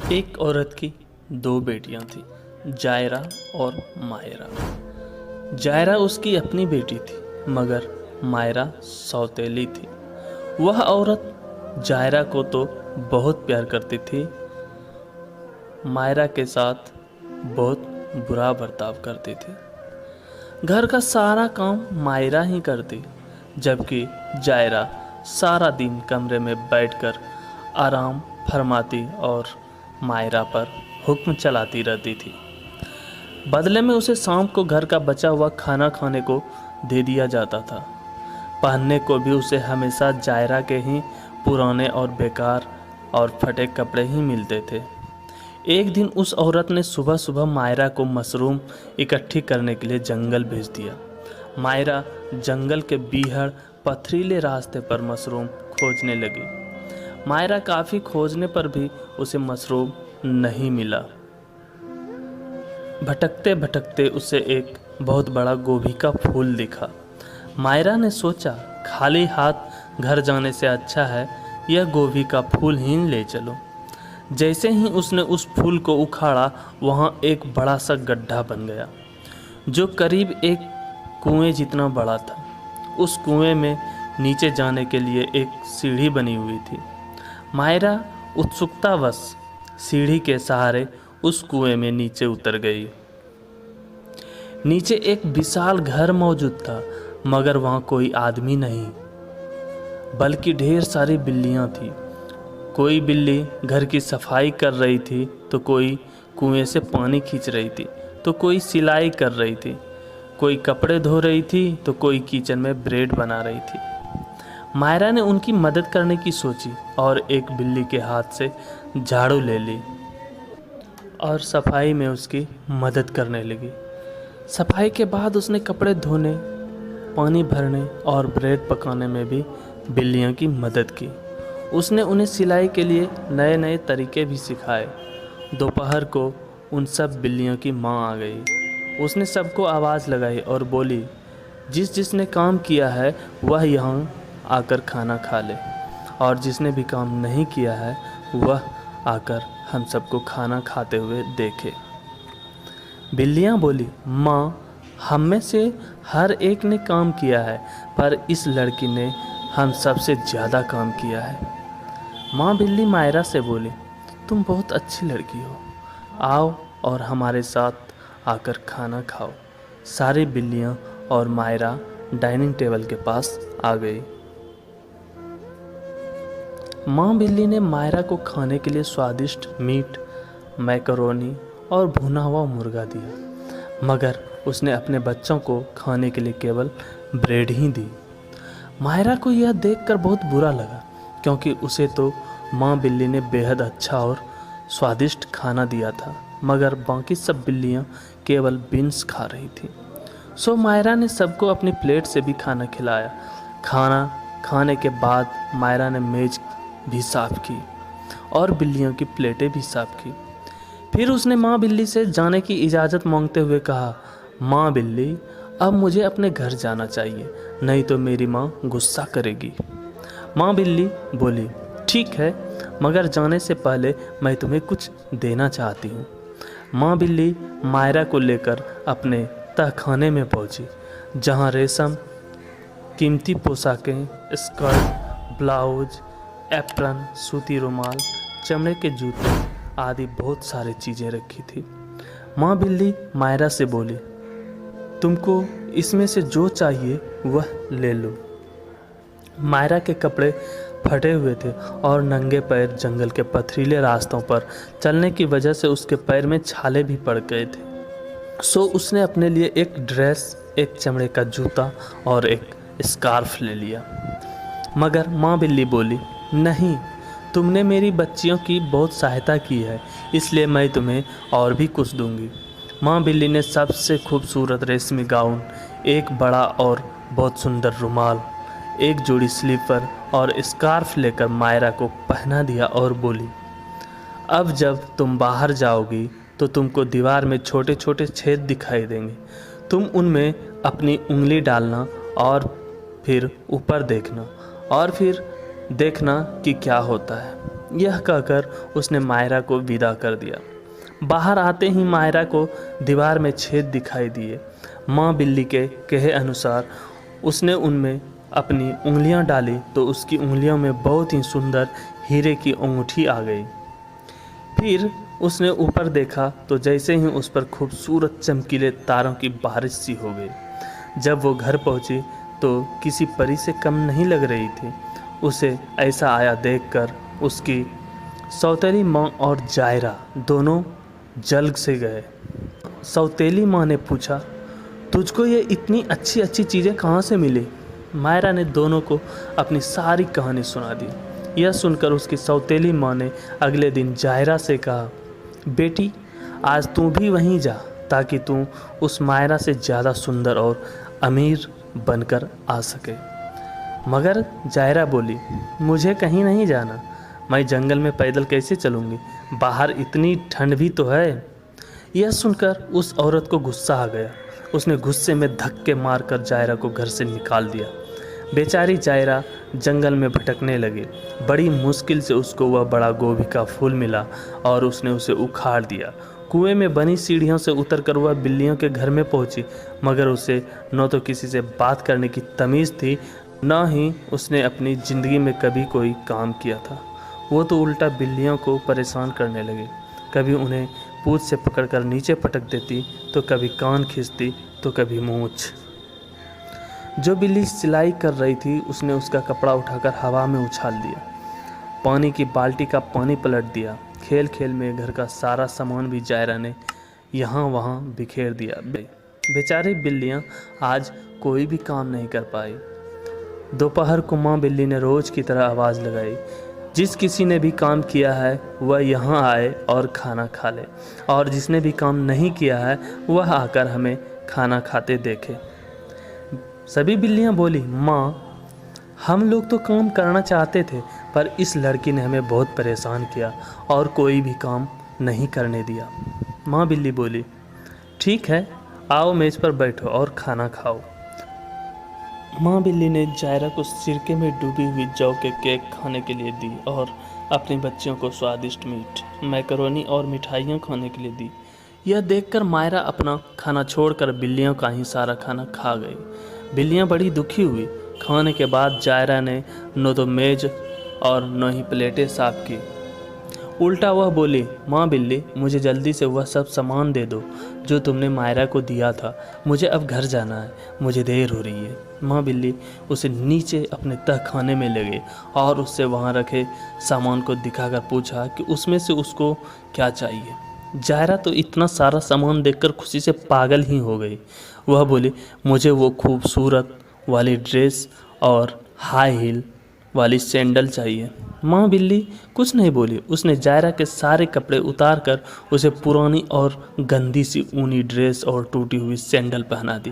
एक औरत की दो बेटियां थीं, जायरा और मायरा। जायरा उसकी अपनी बेटी थी, मगर मायरा सौतेली थी। वह औरत जायरा को तो बहुत प्यार करती थी, मायरा के साथ बहुत बुरा बर्ताव करती थी। घर का सारा काम मायरा ही करती, जबकि जायरा सारा दिन कमरे में बैठकर आराम फरमाती और मायरा पर हुक्म चलाती रहती थी। बदले में उसे शाम को घर का बचा हुआ खाना खाने को दे दिया जाता था। पहनने को भी उसे हमेशा जायरा के ही पुराने और बेकार और फटे कपड़े ही मिलते थे। एक दिन उस औरत ने सुबह सुबह मायरा को मशरूम इकट्ठी करने के लिए जंगल भेज दिया। मायरा जंगल के बीहड़ पथरीले रास्ते पर मशरूम खोजने लगी। मायरा काफ़ी खोजने पर भी उसे मशरूम नहीं मिला। भटकते भटकते उसे एक बहुत बड़ा गोभी का फूल दिखा। मायरा ने सोचा, खाली हाथ घर जाने से अच्छा है यह गोभी का फूल ही ले चलो। जैसे ही उसने उस फूल को उखाड़ा, वहाँ एक बड़ा सा गड्ढा बन गया, जो करीब एक कुएं जितना बड़ा था। उस कुएं में नीचे जाने के लिए एक सीढ़ी बनी हुई थी। मायरा उत्सुकतावश सीढ़ी के सहारे उस कुएं में नीचे उतर गई। नीचे एक विशाल घर मौजूद था, मगर वहाँ कोई आदमी नहीं, बल्कि ढेर सारी बिल्लियाँ थीं। कोई बिल्ली घर की सफाई कर रही थी, तो कोई कुएं से पानी खींच रही थी, तो कोई सिलाई कर रही थी, कोई कपड़े धो रही थी, तो कोई किचन में ब्रेड बना रही थी। मायरा ने उनकी मदद करने की सोची और एक बिल्ली के हाथ से झाड़ू ले ली और सफाई में उसकी मदद करने लगी। सफाई के बाद उसने कपड़े धोने, पानी भरने और ब्रेड पकाने में भी बिल्लियों की मदद की। उसने उन्हें सिलाई के लिए नए नए तरीके भी सिखाए। दोपहर को उन सब बिल्लियों की माँ आ गई। उसने सबको आवाज़ लगाई और बोली, जिसने काम किया है वह यहाँ आकर खाना खा ले, और जिसने भी काम नहीं किया है वह आकर हम सबको खाना खाते हुए देखे। बिल्लियाँ बोली, माँ, हम में से हर एक ने काम किया है, पर इस लड़की ने हम सबसे ज़्यादा काम किया है। माँ बिल्ली मायरा से बोली, तुम बहुत अच्छी लड़की हो, आओ और हमारे साथ आकर खाना खाओ। सारी बिल्लियाँ और मायरा डाइनिंग टेबल के पास आ गई। माँ बिल्ली ने मायरा को खाने के लिए स्वादिष्ट मीट, मैकरोनी और भुना हुआ मुर्गा दिया, मगर उसने अपने बच्चों को खाने के लिए केवल ब्रेड ही दी। मायरा को यह देखकर बहुत बुरा लगा, क्योंकि उसे तो माँ बिल्ली ने बेहद अच्छा और स्वादिष्ट खाना दिया था, मगर बाकी सब बिल्लियाँ केवल बीन्स खा रही थी। सो मायरा ने सबको अपनी प्लेट से भी खाना खिलाया। खाना खाने के बाद मायरा ने मेज़ भी साफ़ की और बिल्लियों की प्लेटें भी साफ़ की। फिर उसने माँ बिल्ली से जाने की इजाज़त मांगते हुए कहा, माँ बिल्ली, अब मुझे अपने घर जाना चाहिए, नहीं तो मेरी माँ गुस्सा करेगी। माँ बिल्ली बोली, ठीक है, मगर जाने से पहले मैं तुम्हें कुछ देना चाहती हूँ। माँ बिल्ली मायरा को लेकर अपने तहखाने में पहुँची, जहाँ रेशम, कीमती पोशाकें, स्कर्ट, ब्लाउज, एप्रन, सूती रुमाल, चमड़े के जूते आदि बहुत सारी चीज़ें रखी थी। माँ बिल्ली मायरा से बोली, तुमको इसमें से जो चाहिए वह ले लो। मायरा के कपड़े फटे हुए थे और नंगे पैर जंगल के पथरीले रास्तों पर चलने की वजह से उसके पैर में छाले भी पड़ गए थे। सो उसने अपने लिए एक ड्रेस, एक चमड़े का जूता और एक स्कार्फ ले लिया। मगर माँ बिल्ली बोली, नहीं, तुमने मेरी बच्चियों की बहुत सहायता की है, इसलिए मैं तुम्हें और भी कुछ दूंगी। माँ बिल्ली ने सबसे खूबसूरत रेशमी गाउन, एक बड़ा और बहुत सुंदर रुमाल, एक जोड़ी स्लीपर और स्कार्फ लेकर मायरा को पहना दिया और बोली, अब जब तुम बाहर जाओगी तो तुमको दीवार में छोटे छोटे छेद दिखाई देंगे। तुम उनमें अपनी उंगली डालना और फिर ऊपर देखना और फिर देखना कि क्या होता है। यह कहकर उसने मायरा को विदा कर दिया। बाहर आते ही मायरा को दीवार में छेद दिखाई दिए। माँ बिल्ली के कहे अनुसार उसने उनमें अपनी उंगलियां डाली तो उसकी उंगलियों में बहुत ही सुंदर हीरे की अंगूठी आ गई। फिर उसने ऊपर देखा तो जैसे ही उस पर खूबसूरत चमकीले तारों की बारिश सी हो गई। जब वो घर पहुंची तो किसी परी से कम नहीं लग रही थी। उसे ऐसा आया देखकर उसकी सौतेली माँ और जायरा दोनों जल से गए। सौतेली माँ ने पूछा, तुझको ये इतनी अच्छी अच्छी चीज़ें कहाँ से मिली? मायरा ने दोनों को अपनी सारी कहानी सुना दी। यह सुनकर उसकी सौतेली माँ ने अगले दिन जायरा से कहा, बेटी आज तू भी वहीं जा ताकि तू उस मायरा से ज़्यादा सुंदर और अमीर बनकर आ सके। मगर जायरा बोली, मुझे कहीं नहीं जाना, मैं जंगल में पैदल कैसे चलूँगी, बाहर इतनी ठंड भी तो है। यह सुनकर उस औरत को गुस्सा आ गया। उसने गुस्से में धक्के मारकर जायरा को घर से निकाल दिया। बेचारी जायरा जंगल में भटकने लगी। बड़ी मुश्किल से उसको वह बड़ा गोभी का फूल मिला और उसने उसे उखाड़ दिया। कुएं में बनी सीढ़ियों से उतरकर वह बिल्लियों के घर में पहुंची, मगर उसे न तो किसी से बात करने की तमीज़ थी, न ही उसने अपनी ज़िंदगी में कभी कोई काम किया था। वो तो उल्टा बिल्लियों को परेशान करने लगी। कभी उन्हें पूंछ से पकड़कर नीचे पटक देती, तो कभी कान खींचती, तो कभी मूंछ। जो बिल्ली सिलाई कर रही थी उसने उसका कपड़ा उठाकर हवा में उछाल दिया। पानी की बाल्टी का पानी पलट दिया। खेल खेल में घर का सारा सामान भी जायरा ने यहाँ वहाँ बिखेर दिया। बेचारी बिल्लियाँ आज कोई भी काम नहीं कर पाई। दोपहर को माँ बिल्ली ने रोज़ की तरह आवाज़ लगाई, जिस किसी ने भी काम किया है वह यहाँ आए और खाना खा ले, और जिसने भी काम नहीं किया है वह आकर हमें खाना खाते देखे। सभी बिल्लियाँ बोली, माँ हम लोग तो काम करना चाहते थे, पर इस लड़की ने हमें बहुत परेशान किया और कोई भी काम नहीं करने दिया। माँ बिल्ली बोली, ठीक है, आओ मेज़ पर बैठो और खाना खाओ। माँ बिल्ली ने जायरा को सिरके में डूबी हुई जौ के केक खाने के लिए दी और अपने बच्चों को स्वादिष्ट मीट, मैकरोनी और मिठाइयाँ खाने के लिए दी। यह देखकर मायरा अपना खाना छोड़कर बिल्लियों का ही सारा खाना खा गई। बिल्लियाँ बड़ी दुखी हुई। खाने के बाद जायरा ने न तो मेज और न ही प्लेटें साफ की। उल्टा वह बोली, माँ बिल्ली मुझे जल्दी से वह सब सामान दे दो जो तुमने मायरा को दिया था, मुझे अब घर जाना है, मुझे देर हो रही है। माँ बिल्ली उसे नीचे अपने तहखाने में ले गई और उससे वहाँ रखे सामान को दिखाकर पूछा कि उसमें से उसको क्या चाहिए। जायरा तो इतना सारा सामान देखकर खुशी से पागल ही हो गई। वह बोली, मुझे वो खूबसूरत वाली ड्रेस और हाई हील वाली सैंडल चाहिए। माँ बिल्ली कुछ नहीं बोली। उसने जायरा के सारे कपड़े उतार कर उसे पुरानी और गंदी सी ऊनी ड्रेस और टूटी हुई सैंडल पहना दी।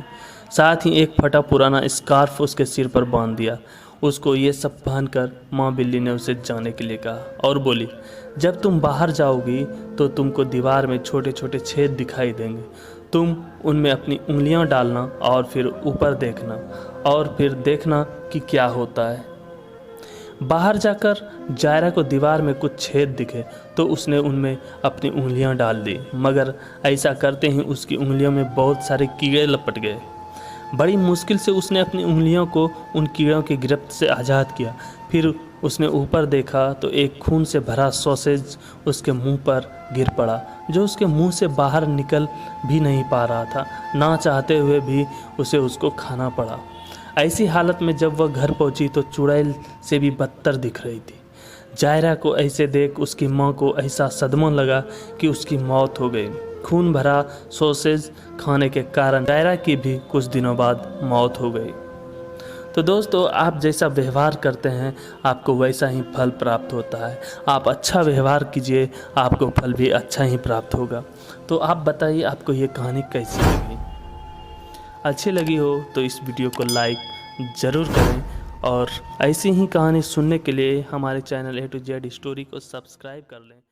साथ ही एक फटा पुराना स्कार्फ उसके सिर पर बांध दिया। उसको ये सब पहनकर माँ बिल्ली ने उसे जाने के लिए कहा और बोली, जब तुम बाहर जाओगी तो तुमको दीवार में छोटे छोटे छेद दिखाई देंगे। तुम उनमें अपनी उंगलियां डालना और फिर ऊपर देखना और फिर देखना कि क्या होता है। बाहर जाकर जायरा को दीवार में कुछ छेद दिखे तो उसने उनमें अपनी उंगलियां डाल दी, मगर ऐसा करते ही उसकी उंगलियों में बहुत सारे कीड़े लपट गए। बड़ी मुश्किल से उसने अपनी उंगलियों को उन कीड़ों की गिरफ्त से आज़ाद किया। फिर उसने ऊपर देखा तो एक खून से भरा सॉसेज उसके मुंह पर गिर पड़ा, जो उसके मुंह से बाहर निकल भी नहीं पा रहा था। ना चाहते हुए भी उसे उसको खाना पड़ा। ऐसी हालत में जब वह घर पहुंची तो चुड़ैल से भी बदतर दिख रही थी। जायरा को ऐसे देख उसकी माँ को ऐसा सदमा लगा कि उसकी मौत हो गई। खून भरा सॉसेज खाने के कारण जायरा की भी कुछ दिनों बाद मौत हो गई। तो दोस्तों, आप जैसा व्यवहार करते हैं आपको वैसा ही फल प्राप्त होता है। आप अच्छा व्यवहार कीजिए, आपको फल भी अच्छा ही प्राप्त होगा। तो आप बताइए आपको ये कहानी कैसी लगी? अच्छी लगी हो तो इस वीडियो को लाइक ज़रूर करें और ऐसी ही कहानी सुनने के लिए हमारे channel A to Z story को सब्सक्राइब कर लें।